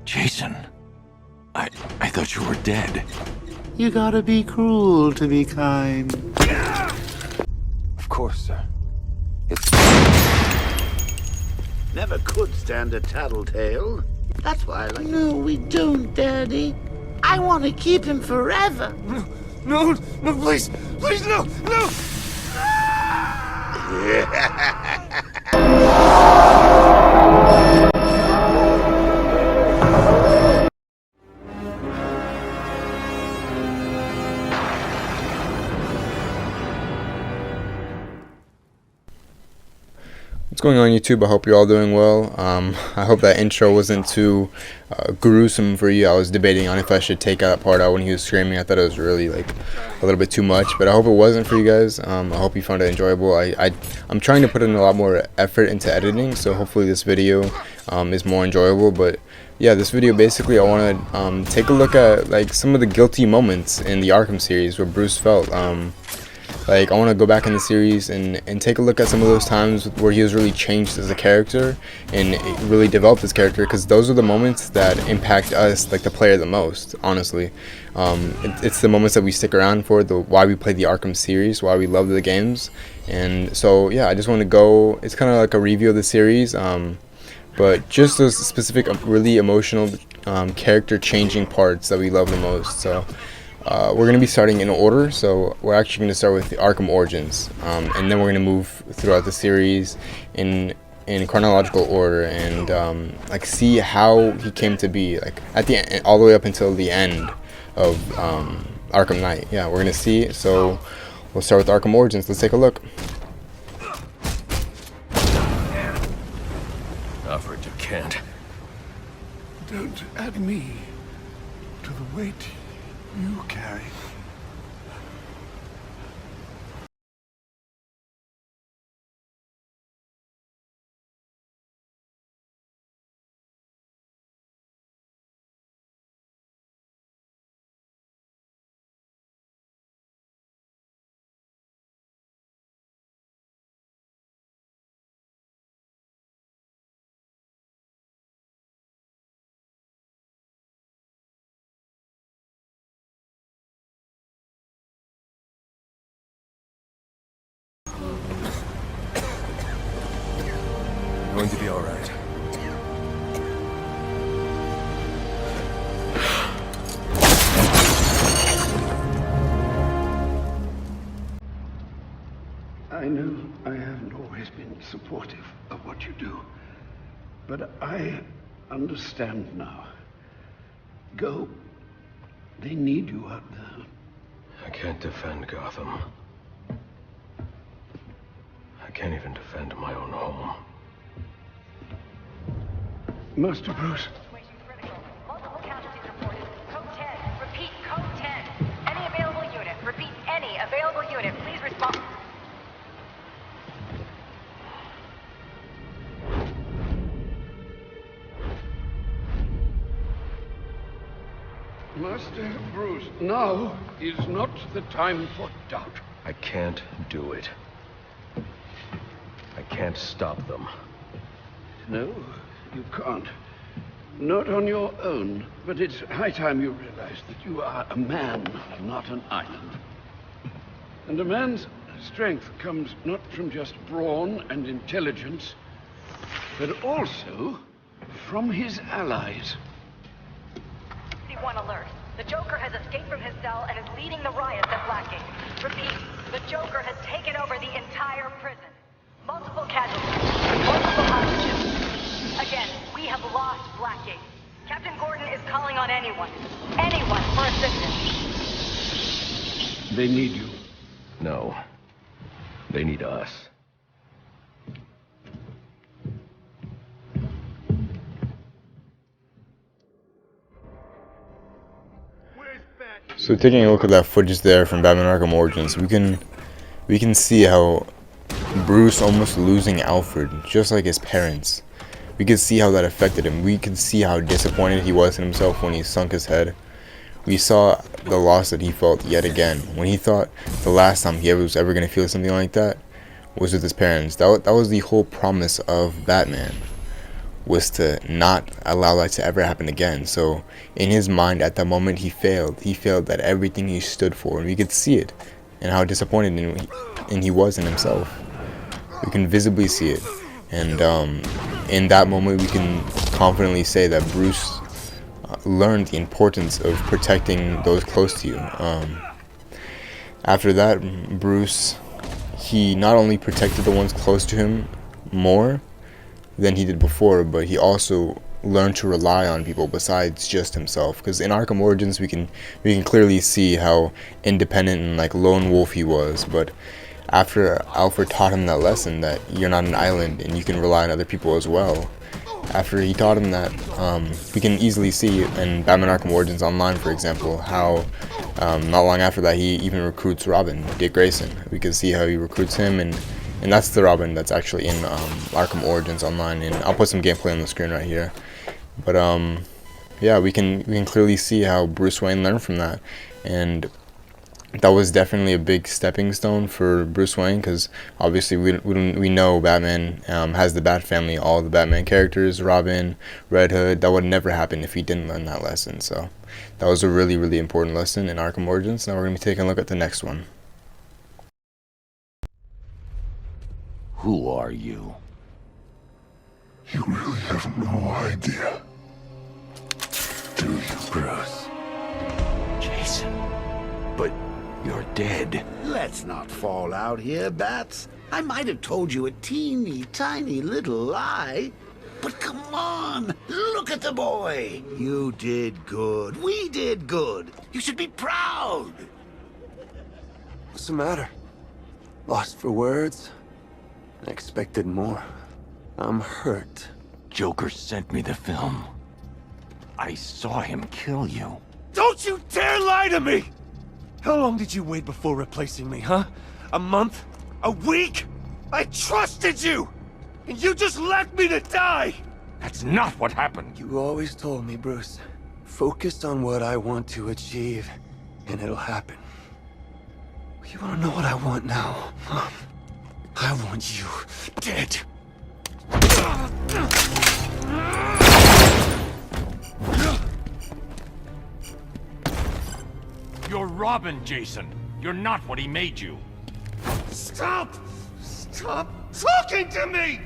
Jason, I thought you were dead. You gotta be cruel to be kind. Of course, sir. Never could stand a tattletale. That's why I like... No, we don't, Daddy. I want to keep him forever. No, please, no, no! What's going on, YouTube? I hope you're all doing well. I hope that intro wasn't too gruesome for you. I was debating on if I should take that part out when he was screaming. I thought it was really like a little bit too much, but I hope it wasn't for you guys. I hope you found it enjoyable. I'm trying to put in a lot more effort into editing, so hopefully this video is more enjoyable. But yeah, this video basically I want to take a look at like some of the guilty moments in the Arkham series where Bruce felt. Like, I want to go back in the series and take a look at some of those times where he was really changed as a character and really developed his character, because those are the moments that impact us, like the player, the most, honestly. It's the moments that we stick around for, why we play the Arkham series, why we love the games. And so, yeah, I just want to go, it's kind of like a review of the series, but just those specific, really emotional, character-changing parts that we love the most. So we're going to be starting in order, so we're actually going to start with the Arkham Origins, and then we're going to move throughout the series in chronological order and like see how he came to be, like at the end, all the way up until the end of Arkham Knight. Yeah, we're going to see, so we'll start with Arkham Origins. Let's take a look. Alfred, you can't. Don't add me to the weight you carry. Going to be all right. I know I haven't always been supportive of what you do, but I understand now. Go. They need you out there. I can't defend Gotham. I can't even defend my own home. Master Bruce. Situation critical. Multiple casualties reported. Code 10. Repeat, code 10. Any available unit. Repeat, any available unit. Please respond. Master Bruce, now is not the time for doubt. I can't do it. I can't stop them. No, you can't. Not on your own, but it's high time you realize that you are a man, not an island. And a man's strength comes not from just brawn and intelligence, but also from his allies. One alert. The Joker has escaped from his cell and is leading the riots at Blackgate. Repeat, the Joker has taken over the entire prison. Multiple casualties. Multiple hostages. Again, we have lost Blackgate. Captain Gordon is calling on anyone for assistance. They need you. No. They need us. So taking a look at that footage there from Batman Arkham Origins, we can see how Bruce almost losing Alfred, just like his parents. We could see how that affected him. We could see how disappointed he was in himself when he sunk his head. We saw the loss that he felt yet again, when he thought the last time he was ever going to feel something like that was with his parents. That was the whole promise of Batman, was to not allow that to ever happen again. So in his mind at that moment, he failed. He failed at everything he stood for, and we could see it, and how disappointed he was in himself. We can visibly see it, and in that moment we can confidently say that Bruce learned the importance of protecting those close to you. After that, Bruce, he not only protected the ones close to him more than he did before, but he also learned to rely on people besides just himself. Because in Arkham Origins, we can clearly see how independent and like lone wolf he was. But after Alfred taught him that lesson, that you're not an island and you can rely on other people as well, after he taught him that, we can easily see in Batman Arkham Origins Online, for example, how not long after that he even recruits Robin, Dick Grayson. We can see how he recruits him, and that's the Robin that's actually in Arkham Origins Online, and I'll put some gameplay on the screen right here. But yeah, we can clearly see how Bruce Wayne learned from that, and that was definitely a big stepping stone for Bruce Wayne, because obviously we know Batman has the Bat family, all the Batman characters, Robin, Red Hood. That would never happen if he didn't learn that lesson. So that was a really, really important lesson in Arkham Origins. Now we're going to be taking a look at the next one. Who are you? You really have no idea, do you, Bruce? Jason. But you're dead. Let's not fall out here, Bats. I might have told you a teeny tiny little lie, but come on, look at the boy. You did good. We did good. You should be proud. What's the matter? Lost for words? I expected more. I'm hurt. Joker sent me the film. I saw him kill you. Don't you dare lie to me! How long did you wait before replacing me, huh? A month? A week? I trusted you! And you just left me to die! That's not what happened. You always told me, Bruce. Focus on what I want to achieve, and it'll happen. You wanna know what I want now, huh? I want you dead. You're Robin, Jason. You're not what he made you. Stop! Stop talking to me!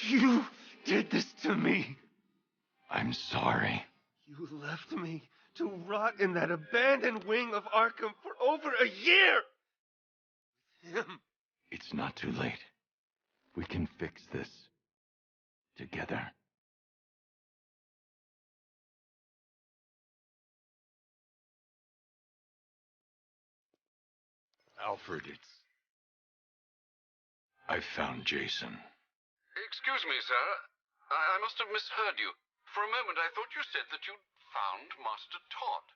You did this to me. I'm sorry. You left me to rot in that abandoned wing of Arkham for over a year! Him. It's not too late. We can fix this. Together. Alfred, I found Jason. Excuse me, sir. I must have misheard you. For a moment, I thought you said that you'd found Master Todd.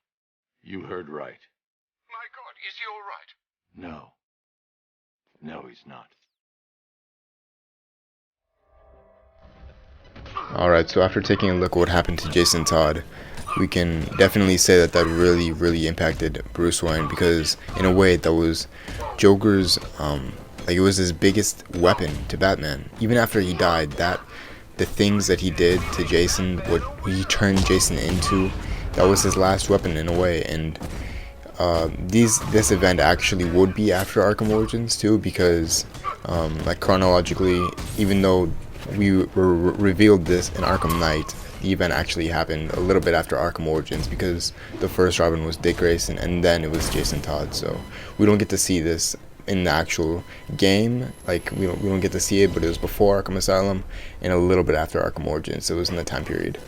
You heard right. My God, is he all right? No. No, he's not. Alright, so after taking a look at what happened to Jason Todd, we can definitely say that really, really impacted Bruce Wayne, because in a way that was Joker's, like, it was his biggest weapon to Batman. Even after he died, the things that he did to Jason, what he turned Jason into, that was his last weapon in a way. And this event actually would be after Arkham Origins too, because like chronologically, even though we were revealed this in Arkham Knight, the event actually happened a little bit after Arkham Origins, because the first Robin was Dick Grayson and then it was Jason Todd. So we don't get to see this in the actual game, like we don't get to see it, but it was before Arkham Asylum and a little bit after Arkham Origins, so it was in that time period.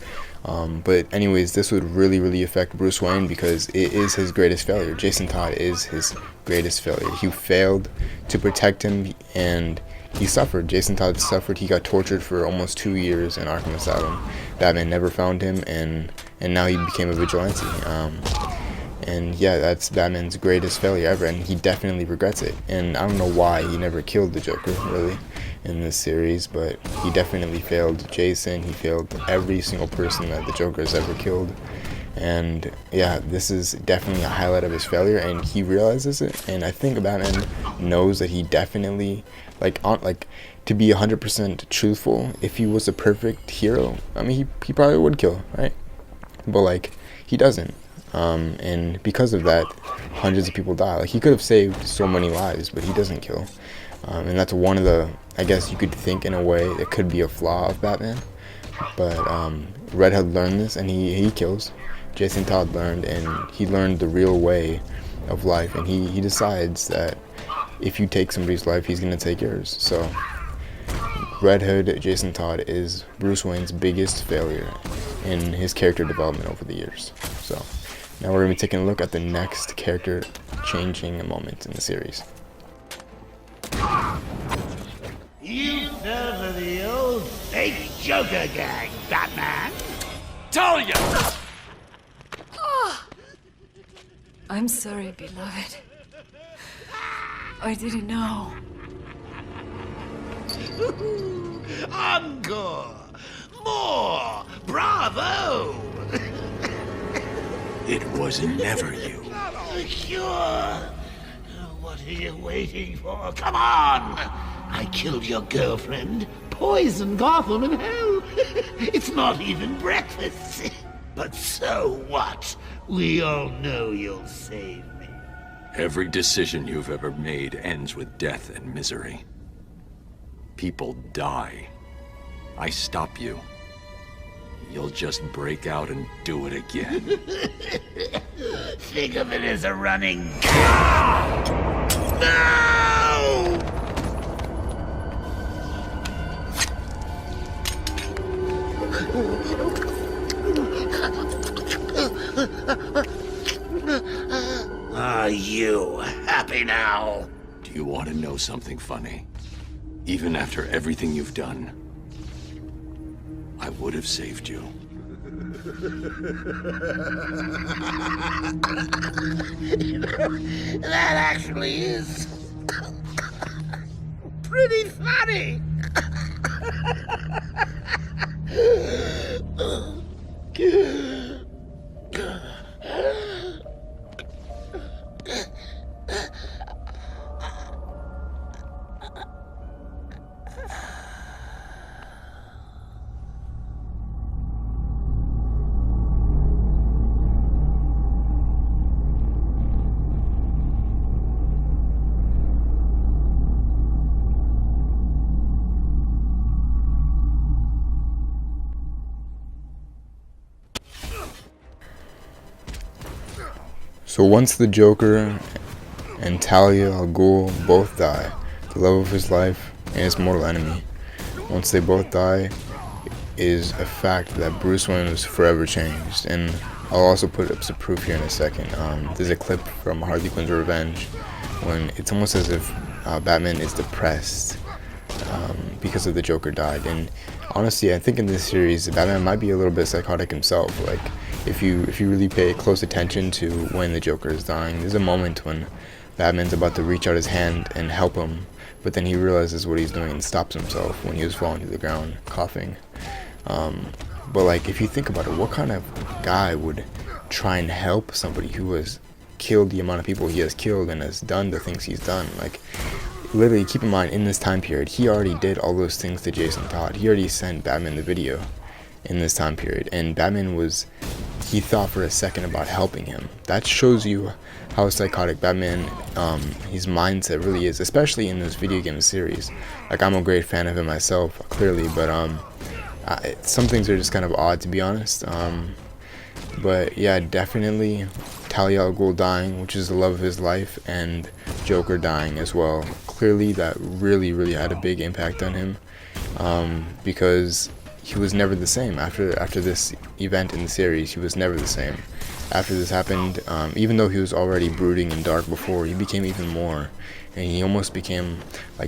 But anyways, this would really, really affect Bruce Wayne, because it is his greatest failure. Jason Todd is his greatest failure. He failed to protect him, and he suffered. Jason Todd suffered. He got tortured for almost 2 years in Arkham Asylum. Batman never found him, and now he became a vigilante. And yeah, that's Batman's greatest failure ever, and he definitely regrets it. And I don't know why he never killed the Joker, really. in this series, but he definitely failed Jason. He failed every single person that the Joker has ever killed. And yeah, this is definitely a highlight of his failure, and he realizes it. And I think Batman knows that he definitely, to be 100% truthful, if he was a perfect hero, I mean, he probably would kill, right? But he doesn't. And because of that, hundreds of people die. He could have saved so many lives, but he doesn't kill. And that's one of the, I guess you could think in a way, it could be a flaw of Batman. But Red Hood learned this, and he kills. Jason Todd learned, and he learned the real way of life, and he decides that if you take somebody's life, he's going to take yours. So Red Hood, Jason Todd, is Bruce Wayne's biggest failure in his character development over the years. So now we're going to be taking a look at the next character changing moment in the series. You fell for the old fake Joker gang, Batman. Talia! I'm sorry, beloved. I didn't know. Encore! More! Bravo! It was never you. Sure. What are you waiting for? Come on! I killed your girlfriend, poisoned Gotham in hell. It's not even breakfast. But so what? We all know you'll save me. Every decision you've ever made ends with death and misery. People die. I stop you. You'll just break out and do it again. Think of it as a running gag. No! Are you happy now? Do you want to know something funny? Even after everything you've done, I would have saved you. That actually is pretty funny. So once the Joker and Talia al Ghul both die, the love of his life and his mortal enemy, once they both die, is a fact that Bruce Wayne was forever changed. And I'll also put up some proof here in a second. There's a clip from Harley Quinn's Revenge when it's almost as if Batman is depressed because of the Joker died. And honestly, I think in this series, Batman might be a little bit psychotic himself. If you really pay close attention to when the Joker is dying, there's a moment when Batman's about to reach out his hand and help him, but then he realizes what he's doing and stops himself when he was falling to the ground, coughing. But if you think about it, what kind of guy would try and help somebody who has killed the amount of people he has killed and has done the things he's done? Literally, keep in mind, in this time period, he already did all those things to Jason Todd. He already sent Batman the video in this time period, and Batman he thought for a second about helping him. That shows you how psychotic Batman, his mindset really is, especially in this video game series. I'm a great fan of him myself, clearly, but some things are just kind of odd, to be honest. But yeah, definitely Talia al Ghul dying, which is the love of his life, and Joker dying as well. Clearly that really, really had a big impact on him, because he was never the same after this event in the series. He was never the same. After this happened, even though he was already brooding and dark before, he became even more, and he almost became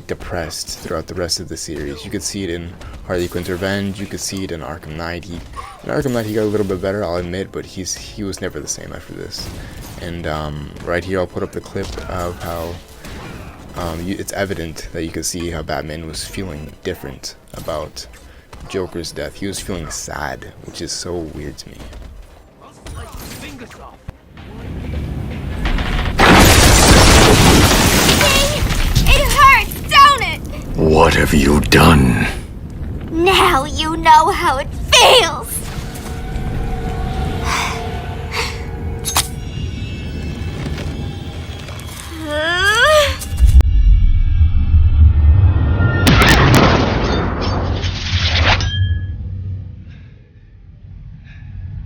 depressed throughout the rest of the series. You could see it in Harley Quinn's Revenge. You could see it in Arkham Knight. In Arkham Knight he got a little bit better, I'll admit, but he was never the same after this. And right here I'll put up the clip of how it's evident that you could see how Batman was feeling different about Joker's death. He was feeling sad, which is so weird to me. It hurts, don't it? What have you done? Now you know how it feels!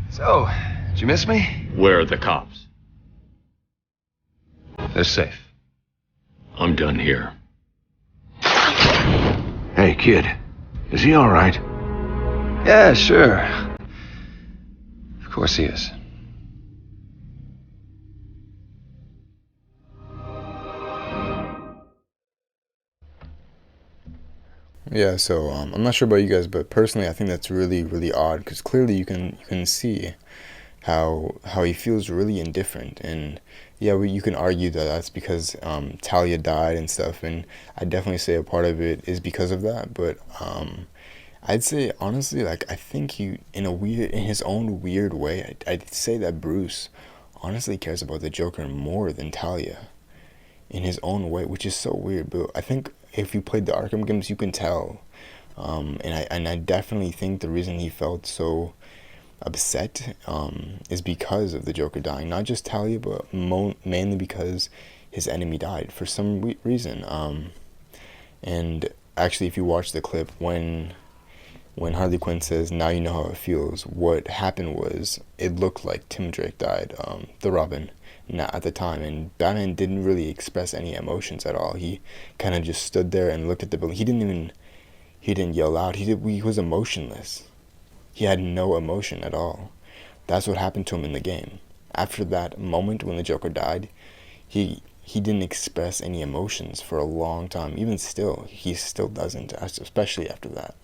So, did you miss me? Where are the cops? They're safe. I'm done here. Hey, kid. Is he all right? Yeah, sure. Of course he is. Yeah, so I'm not sure about you guys, but personally I think that's really, really odd, because clearly you can see how he feels really indifferent. And yeah, you can argue that that's because Talia died and stuff, and I'd definitely say a part of it is because of that. But I'd say honestly, like, I think he, in his own weird way, I'd say that Bruce honestly cares about the Joker more than Talia in his own way, which is so weird. But I think if you played the Arkham games, you can tell. And I definitely think the reason he felt so upset is because of the Joker dying. Not just Talia, but mainly because his enemy died for some reason. And actually, if you watch the clip, when Harley Quinn says, "Now you know how it feels," what happened was it looked like Tim Drake died, the Robin, at the time, and Batman didn't really express any emotions at all. He kind of just stood there and looked at the building. He didn't yell out. He was emotionless. He had no emotion at all. That's what happened to him in the game. After that moment when the Joker died, he didn't express any emotions for a long time. Even still, he still doesn't, especially after that.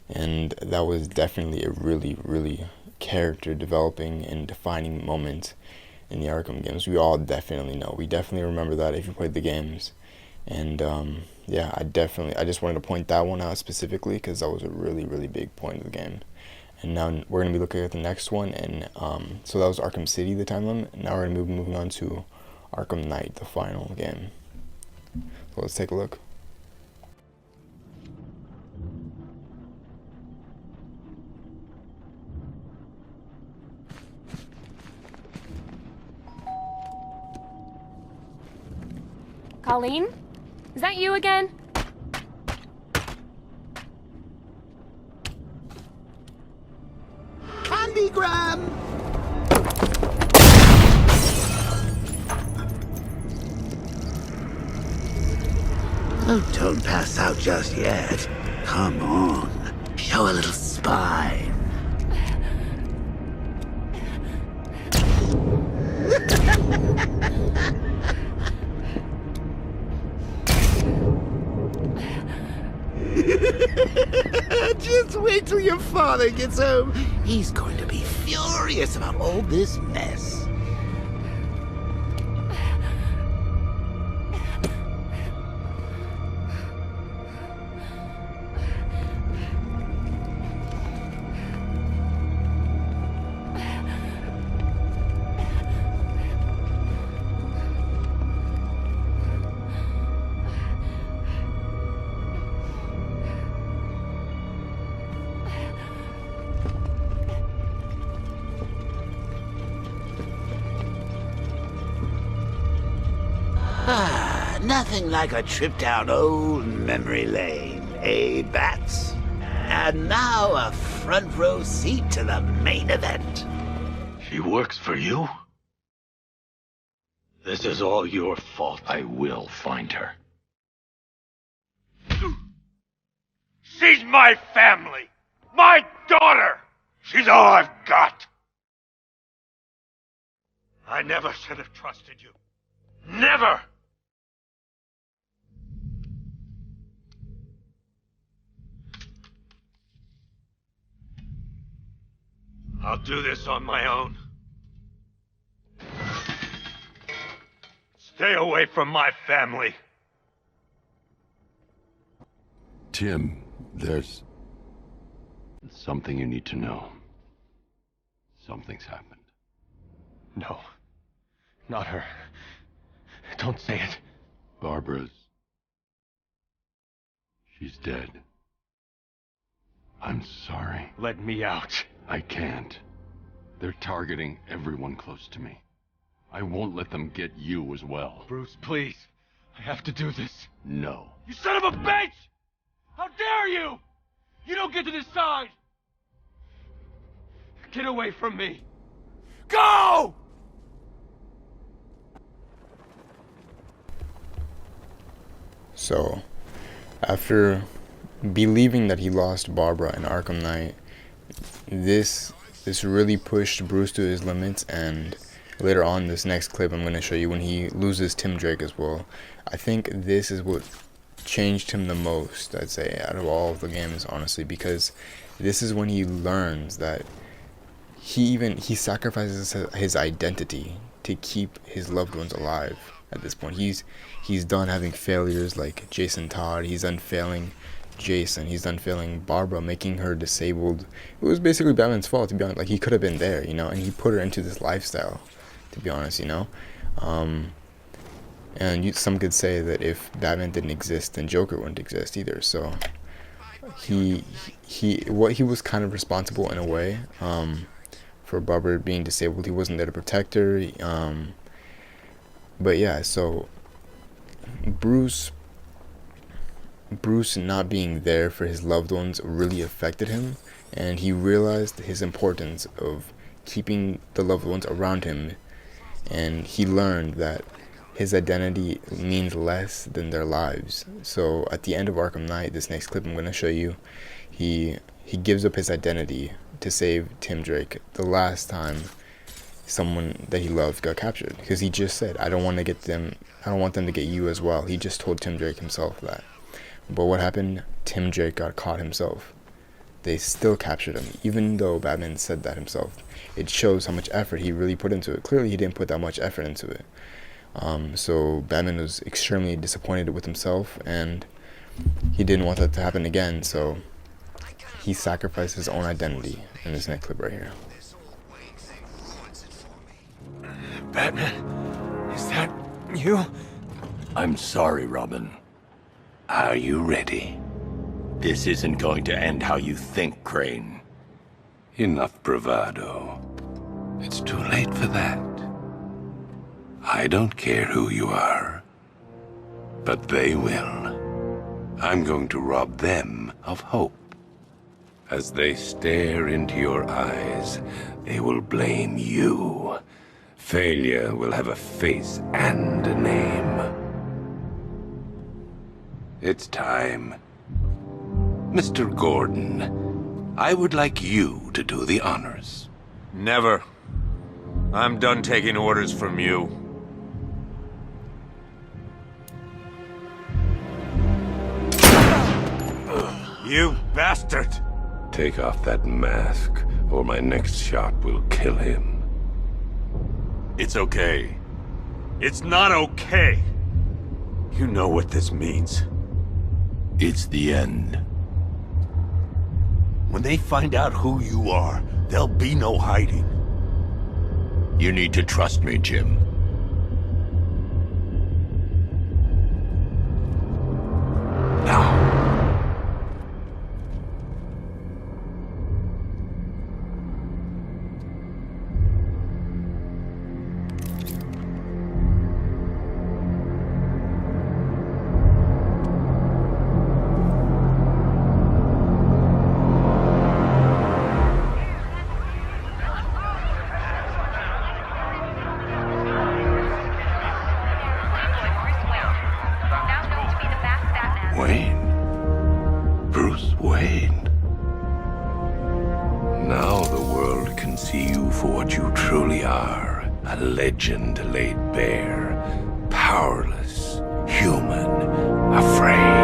And that was definitely a really, really character developing and defining moment in the Arkham games. We all definitely know. We definitely remember that if you played the games. And yeah, I just wanted to point that one out specifically because that was a really, really big point of the game. And now we're going to be looking at the next one. And so that was Arkham City, the time limit. Now we're going to be moving on to Arkham Knight, the final game. So let's take a look. Colleen? Is that you again? Candygram! Oh, don't pass out just yet. Come on. Show a little spine. Just wait till your father gets home. He's going to be furious about all this mess. Nothing like a trip down old memory lane, eh, Bats? And now a front row seat to the main event. She works for you? This is all your fault. I will find her. She's my family! My daughter! She's all I've got! I never should have trusted you. Never! I'll do this on my own. Stay away from my family. Tim, there's something you need to know. Something's happened. No. Not her. Don't say it. Barbara's... she's dead. I'm sorry. Let me out. I can't. They're targeting everyone close to me. I won't let them get you as well. Bruce, please. I have to do this. No. You son of a bitch! How dare you! You don't get to decide! Get away from me! Go! So, after believing that he lost Barbara in Arkham Knight, this really pushed Bruce to his limits, and later on, this next clip I'm going to show you when he loses Tim Drake as well. I think this is what changed him the most, I'd say, out of all of the games, honestly, because this is when he learns that he sacrifices his identity to keep his loved ones alive. At this point, he's done having failures like Jason Todd. He's done failing Jason. He's done failing Barbara, making her disabled. It was basically Batman's fault, to be honest. Like, he could have been there, you know, and he put her into this lifestyle, to be honest, you know. And some could say that if Batman didn't exist, then Joker wouldn't exist either. So he was kind of responsible in a way for Barbara being disabled. He wasn't there to protect her. But yeah, so Bruce not being there for his loved ones really affected him, and he realized his importance of keeping the loved ones around him, and he learned that his identity means less than their lives. So at the end of Arkham Knight, this next clip I'm going to show you, he gives up his identity to save Tim Drake the last time someone that he loved got captured, because he just said, I don't want them to get you as well. He just told Tim Drake himself that. But what happened? Tim Drake got caught himself. They still captured him, even though Batman said that himself. It shows how much effort he really put into it. Clearly he didn't put that much effort into it. So Batman was extremely disappointed with himself, and he didn't want that to happen again, so he sacrificed his own identity in this next clip right here. Batman, is that you? I'm sorry, Robin. Are you ready? This isn't going to end how you think, Crane. Enough bravado. It's too late for that. I don't care who you are, but they will. I'm going to rob them of hope. As they stare into your eyes, they will blame you. Failure will have a face and a name. It's time. Mr. Gordon, I would like you to do the honors. Never. I'm done taking orders from you. You bastard! Take off that mask, or my next shot will kill him. It's okay. It's not okay! You know what this means. It's the end. When they find out who you are, there'll be no hiding. You need to trust me, Jim. Now. Bruce Wayne. Now the world can see you for what you truly are. A legend laid bare. Powerless. Human. Afraid.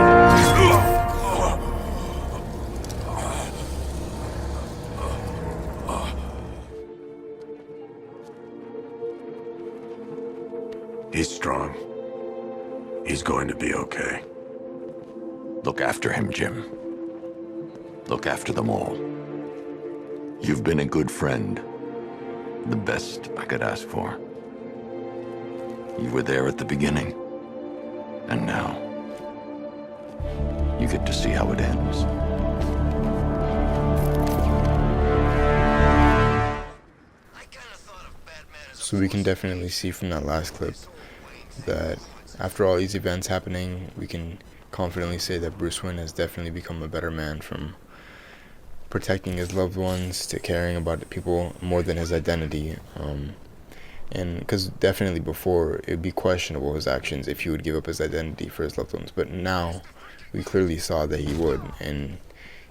He's strong. He's going to be okay. Look after him, Jim. Look after them all. You've been a good friend. The best I could ask for. You were there at the beginning. And now, you get to see how it ends. So we can definitely see from that last clip that after all these events happening, we can confidently say that Bruce Wayne has definitely become a better man, from protecting his loved ones to caring about people more than his identity. And because definitely before, it would be questionable his actions if he would give up his identity for his loved ones. But now we clearly saw that he would, and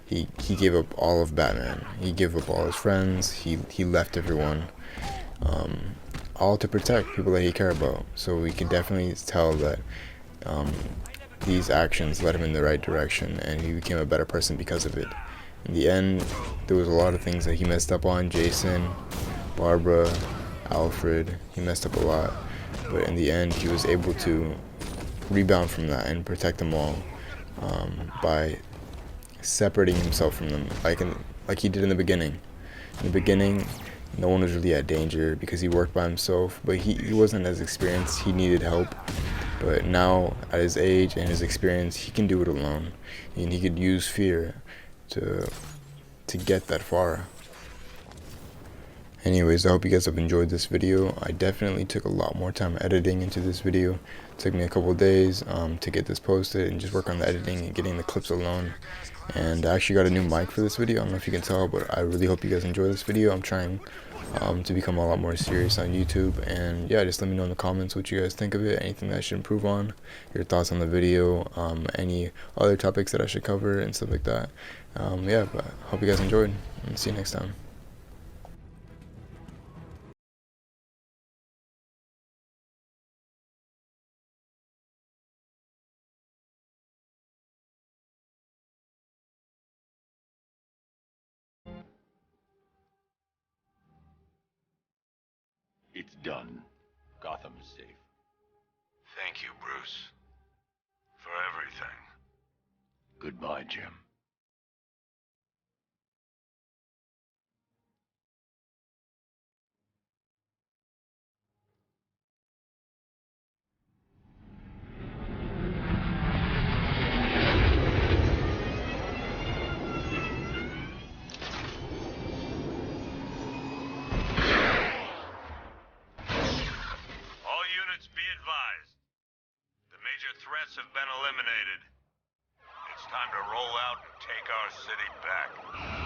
he gave up all of Batman. He gave up all his friends. He left everyone, all to protect people that he cared about. So we can definitely tell that these actions led him in the right direction, and he became a better person because of it. In the end, there was a lot of things that he messed up on. Jason, Barbara, Alfred, he messed up a lot. But in the end, he was able to rebound from that and protect them all by separating himself from them, like he did in the beginning. In the beginning, no one was really at danger because he worked by himself, but he wasn't as experienced. He needed help. But now, at his age and his experience, he can do it alone, and he could use fear to get that far. Anyways, I hope you guys have enjoyed this video. I definitely took a lot more time editing into this video. It took me a couple of days to get this posted and just work on the editing and getting the clips alone. And I actually got a new mic for this video. I don't know if you can tell, but I really hope you guys enjoy this video. I'm trying to become a lot more serious on YouTube. And yeah, just let me know in the comments what you guys think of it, anything that I should improve on, your thoughts on the video, any other topics that I should cover and stuff like that. Yeah, but I hope you guys enjoyed, and see you next time. It's done. Gotham's safe. Thank you, Bruce. For everything. Goodbye, Jim. The major threats have been eliminated. It's time to roll out and take our city back.